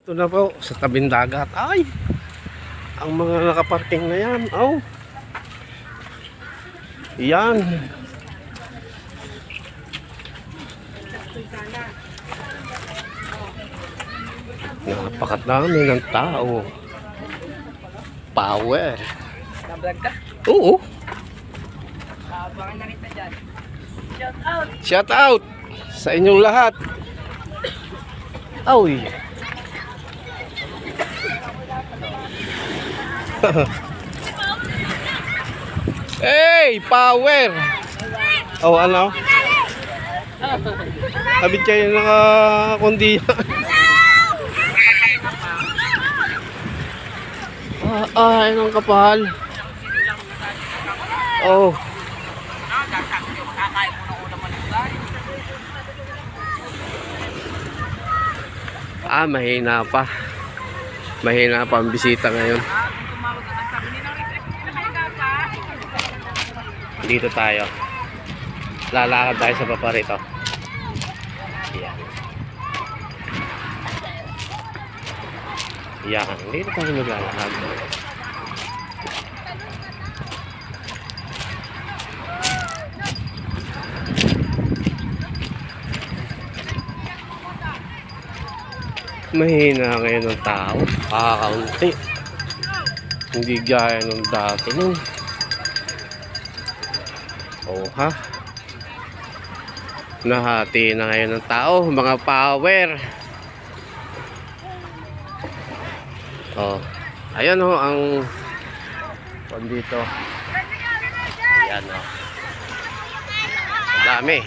Ito na po sa tabing dagat. Ay! Ang mga nakaparking na yan. Oh! Yan. Napakadami ng tao. Power. Nablog ka? Oo. Baka nakita dyan. Shout out! Shout out sa inyong lahat. Oy. Hey, power. Oh, ano? Sabi kayo nakakundi. Ay, ang kapal. Oh. Mahina pa. Mahina pa ang bisita ngayon. Dito tayo. Lalakad tayo sa paparito. Yan. Yan. Dito tayo maglalakad. Mahina ngayon ng tao. Kakaunti. Hindi gaya nung dati nun. Oh ha. Nahati na ngayon ng tao. Mga power. Oh. Ayan oh ang dito. Ayan oh. Madami.